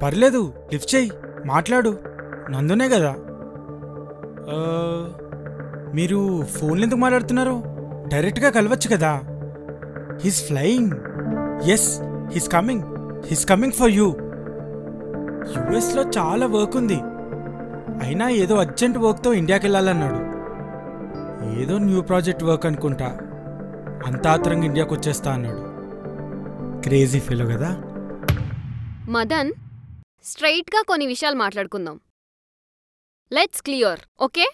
పర్లేదు, లిఫ్ట్ చెయ్యి, మాట్లాడు. నందునే కదా. మీరు ఫోన్లో ఎందుకు మాట్లాడుతున్నారు? డైరెక్ట్గా కలవచ్చు కదా. He's flying. Yes, he's coming for you. యుఎస్లో చాలా వర్క్ ఉంది. అయినా ఏదో అర్జెంట్ వర్క్తో ఇండియాకి వెళ్ళాలన్నాడు. ఏదో న్యూ ప్రాజెక్ట్ వర్క్ అనుకుంటా. అంత ఆత్రంగా ఇండియాకి వచ్చేస్తా అన్నాడు. క్రేజీ ఫెలో కదా. మదన్, స్ట్రైట్గా కొన్ని విషయాలు మాట్లాడుకుందాం. Let's clear, okay?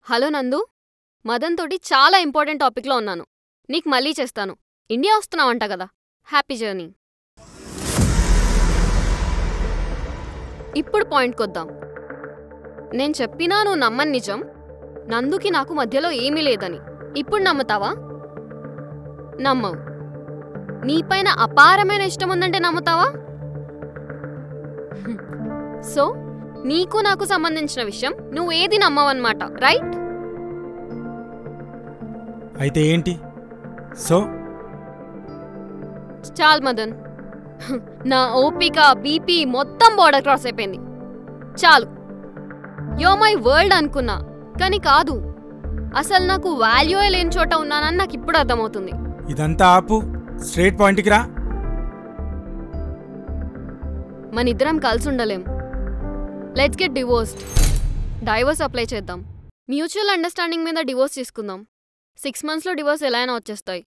హలో నందు, మదన్ తోటి చాలా ఇంపార్టెంట్ టాపిక్లో ఉన్నాను. నీకు మళ్ళీ చేస్తాను. ఇండియా వస్తున్నావంట కదా, హ్యాపీ జర్నీ. ఇప్పుడు పాయింట్కొద్దాం. నేను చెప్పినా నువ్వు నమ్మని నిజం, నందుకి నాకు మధ్యలో ఏమీ లేదని. ఇప్పుడు నమ్ముతావా? నమ్మవు. నీపైన అపారమైన ఇష్టం ఉందంటే నమ్ముతావా? సో నీకు నాకు సంబంధించిన విషయం నువ్వేది నమ్మవన్నమాట, రైట్? అయితే ఏంటి? సో చాల్ మదన్, నా ఓపిక, బీపీ మొత్తం బోర్డర్ క్రాస్ అయిపోయింది. చాలు. యో మై వరల్డ్ అనుకున్నా, కానీ కాదు. అసలు నాకు వాల్యూయే లేని చోట ఉన్నానని నాకు ఇప్పుడు అర్థమవుతుంది. ఇదంతా ఆపు, స్ట్రైట్ పాయింట్కి రా. మనిద్దరం కలిసి ఉండలేం. Let's get divorced. Divorce apply చేద్దాం. మ్యూచువల్ అండర్స్టాండింగ్ మీద డివోర్స్ తీసుకుందాం. 6 monthsలో డివోర్స్ ఎలా అయినా వచ్చేస్తాయి.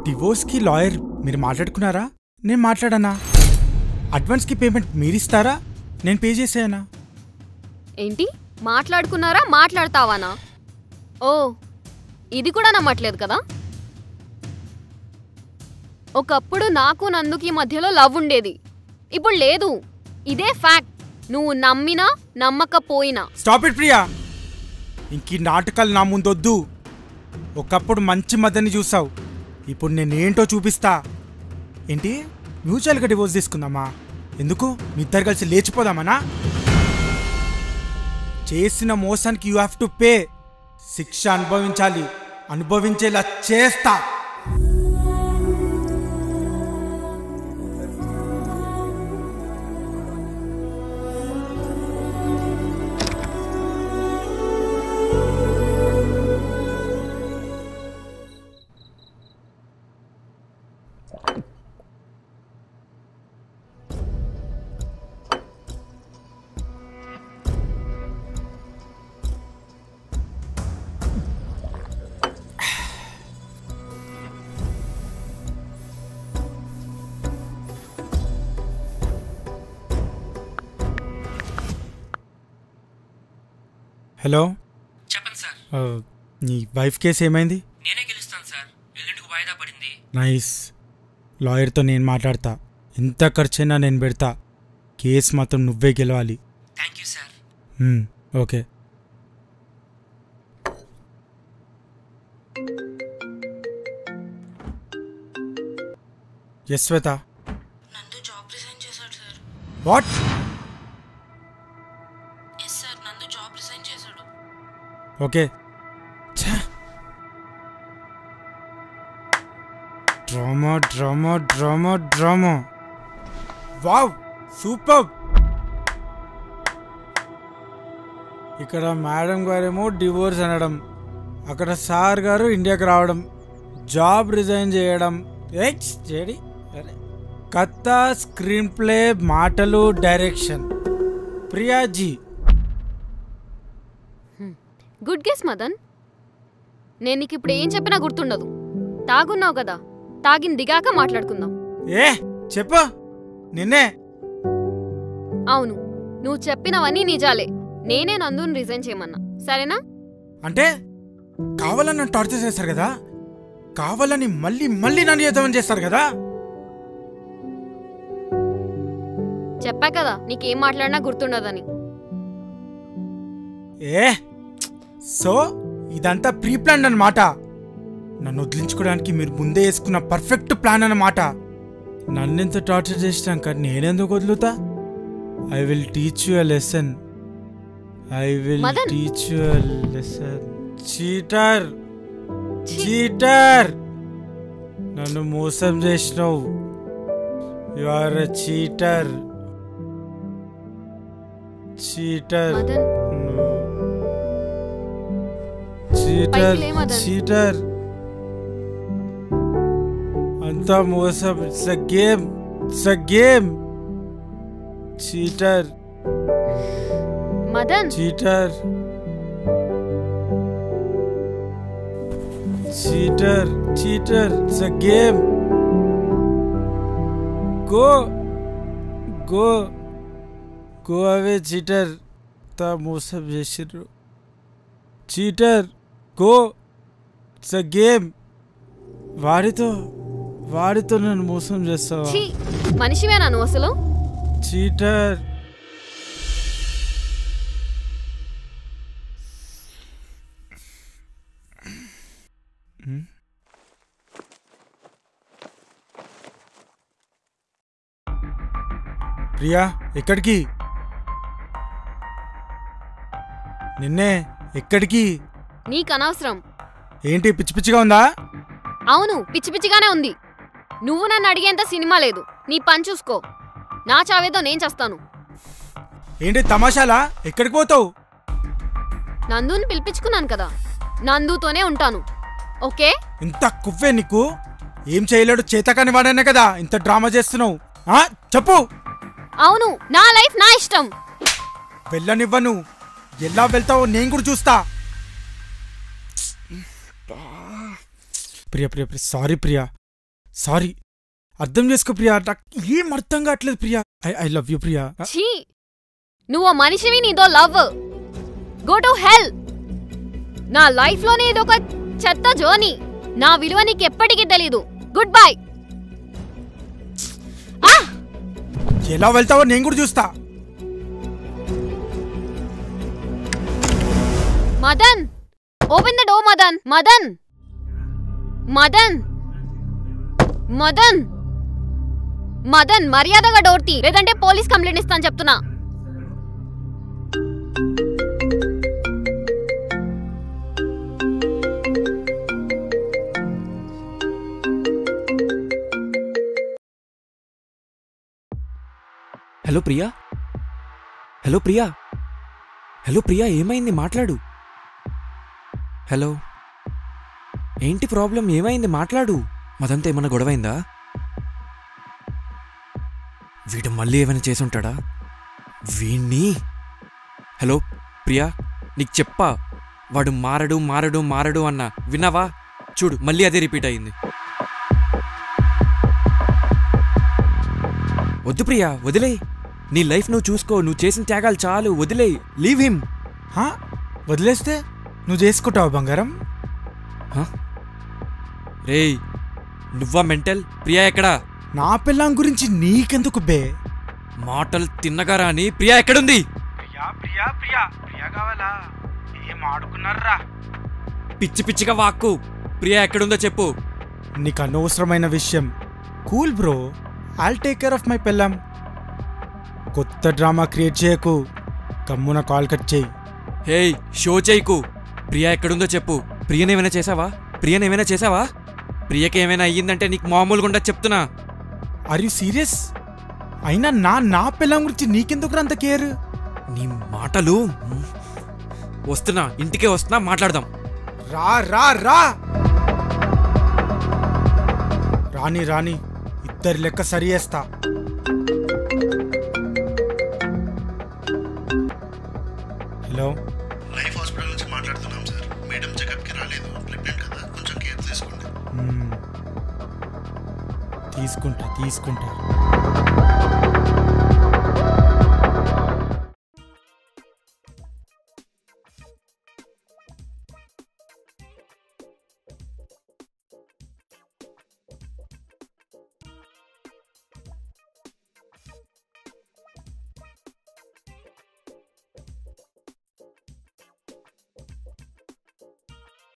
డివోర్స్కి లాయర్ మీరు మాట్లాడుకున్నారా? నేను మాట్లాడానా? అడ్వాన్స్కి పేమెంట్ మీరిస్తారా? నేను పే చేసేయనా? ఏంటి మాట్లాడుకున్నారా, మాట్లాడతావానా? ఓ, ఇది కూడా నమ్మట్లేదు కదా. ఒకప్పుడు నాకు నందుకి మధ్యలో లవ్ ఉండేది, ఇప్పుడు లేదు. ఇదే ఫ్యాక్ట్. నువ్వు నమ్మినా నమ్మకపోయినా. Stop it Priya. ఇంకీ నాటకాలు నా ముందొద్దు. ఒకప్పుడు మంచి మదన్ని చూసావు, ఇప్పుడు నేనేంటో చూపిస్తా. ఏంటి మ్యూచువల్గా డివోర్స్ తీసుకుందామా? ఎందుకు? మీ ఇద్దరు కలిసి లేచిపోదామనా? చేసిన మోసానికి యూ హ్యావ్ టు పే. శిక్ష అనుభవించాలి, అనుభవించేలా చేస్తా. హలో, చెప్పండి సార్. నీ వైఫ్ కేసు ఏమైంది? నేనే గెలుస్తాను సార్. ఎల్లుండికి వాయిదా పడింది. నైస్. లాయర్తో నేను మాట్లాడతా. ఎంత ఖర్చైనా నేను పెడతా. కేసు మాత్రం నువ్వే గెలవాలి. Thank you sir. Okay. Yes Shweta. Nandu job resign చేశాడు sir. What? Yes sir, Nandu job resign చేశాడు. Okay. Drama drama drama drama. Wow, super. ఇక్కడ మేడం గారేమో డివోర్స్ అనడం, అక్కడ సార్ గారు ఇండియాకి రావడం, జాబ్ రిజైన్ చేయడం. కథ, స్క్రీన్ ప్లే, మాటలు, direction Priyaji. Good guess Madan. నేను నీకు ఇప్పుడు ఏం చెప్పినా గుర్తుండదు. తాగున్నావు కదా, తాగిన దిగాక మాట్లాడుకుందాం. చెప్పు. నిన్నే అవును, నువ్వు చెప్పినవన్నీ నిజాలే. నేనే నందుని రిజైన్ చేయమన్నా, సరేనా? అంటే కావాలని నన్ను టార్చర్ చేస్తారు కదా, కావాలని మళ్ళీ మళ్ళీ నన్ను చేద్దామని చేస్తారు కదా. చెప్పా కదా నీకేం మాట్లాడినా గుర్తుండదని. సో ఇదంతా ప్రీ ప్లాన్ అన్నమాట. నన్ను వదిలించుకోవడానికి మీరు ముందే వేసుకున్న పర్ఫెక్ట్ ప్లాన్ అన్నమాట. నన్నెంత టార్చర్ చేసినాక నేనెందుకు వదులుతా? I will teach you a lesson. I will teach you a lesson. Cheater, cheater, నన్ను మోసం చేసినావు. You are a cheater. Cheater, cheater, cheater, అంతా మోసం. It's a game, it's a game. Cheater, Madan, cheater, cheater, cheater, it's a game. Go, go, go away cheater. తా మోసం చేసిర్రు. Cheater, go. It's a game. వాడితో నన్ను మోసం చేస్తావా? మనిషివేనా నువ్వు అసలు? చీటర్. ప్రియా, ఎక్కడికి? నిన్నే, ఎక్కడికి? నీకు అనవసరం. ఏంటి పిచ్చి పిచ్చిగా ఉందా? అవును, పిచ్చి పిచ్చిగానే ఉంది. నువ్వు నన్ను అడిగేంత సినిమా లేదు. నీ పని చూసుకో. నా చావేదో నేను చేస్తాను. ఏంటి తమాషాలా? ఎక్కడికి పోతావు? నందుని పిలిపించుకున్నాను కదా, నందుతోనే ఉంటాను. ఓకే? ఇంత కువ్వే నీకు? ఏం చేయలేడు చేతకాని వాడనే కదా ఇంత డ్రామా చేస్తున్నావు. చెప్పు. అవును, నా లైఫ్ నా ఇష్టం. వెళ్ళనివ్వను. ఎలా వెళ్తావో నేను కూడా చూస్తా. Priya, Priya, Priya, sorry Priya, sorry. అర్థం చేసుకో ప్రియా, నాకు ఏం అర్థం కావట్లేదు Priya. I love you Priya. నువ్వు మనిషివి, నీదో లవ్. Go to hell. నా లైఫ్ లోనే ఇదొక చెత్త జోని. నా విలువ నీకు ఎప్పటికీ తెలీదు. Good bye. ఎలా వెళ్తావో నేను కూడా చూస్తా. Madan, open the door. Madan, Madan, Madan, Madan, Madan, మర్యాదగా డోర్ తీ, లేదంటే పోలీస్ కంప్లైంట్ ఇస్తాను చెప్తున్నా. Hello Priya, hello Priya, hello Priya, ఏమైంది? మాట్లాడు. హలో, ఏంటి ప్రాబ్లం? ఏమైంది? మాట్లాడు. మదంతా ఏమన్నా గొడవైందా? వీడు మళ్ళీ ఏమైనా చేసుంటాడా వీణ్ణి? హలో ప్రియా, నీకు చెప్పా వాడు మారడు మారడు మారడు అన్నా, విన్నావా? చూడు మళ్ళీ అదే రిపీట్ అయింది. వద్దు ప్రియా, వదిలే. నీ లైఫ్ నువ్వు చూసుకో. నువ్వు చేసిన త్యాగాలు చాలు, వదిలే. Leave him. వదిలేస్తే నువ్వు చేసుకుంటావు బంగారం? రేయ్, నువ్వా మెంటల్? ప్రియా ఎక్కడా? నా పిల్లం గురించి నీకెందుకు బే? మాటలు తిన్నగా రాని. ప్రియా ఎక్కడుంది? ప్రియా కావాలా? ఏం ఆడుకున్నారా? పిచ్చి పిచ్చిగా వాక్కు. ప్రియా ఎక్కడుందో చెప్పు. నీకు అనవసరమైన విషయం. Cool bro, I'll take care of my పిల్లం. కొత్త డ్రామా క్రియేట్ చేయకు. కమ్మున కాల్ కట్ చేయి. హేయ్, షో చేయకు. ప్రియా ఎక్కడుందో చెప్పు. ప్రియనేమైనా చేసావా? ప్రియనేమైనా చేసావా? ప్రియకి ఏమైనా అయ్యిందంటే నీకు మామూలుగా ఉండదు చెప్తున్నా. Are you serious? అయినా నా పిల్లం గురించి నీకెందుకు అంత కేర్? నీ మాటలు. వస్తున్నా, ఇంటికే వస్తున్నా, మాట్లాడదాం. రా రా రా. రాని రాని, ఇద్దరి లెక్క సరి చేస్తా. హలో, లైఫ్ హాస్పిటల్ నుంచి మాట్లాడుతున్నాం సార్. మేడం చెకప్కి రాలేదు. ప్రెగ్నెంట్ కదా, కొంచెం కేర్ తీసుకోండి. తీసుకుంటా.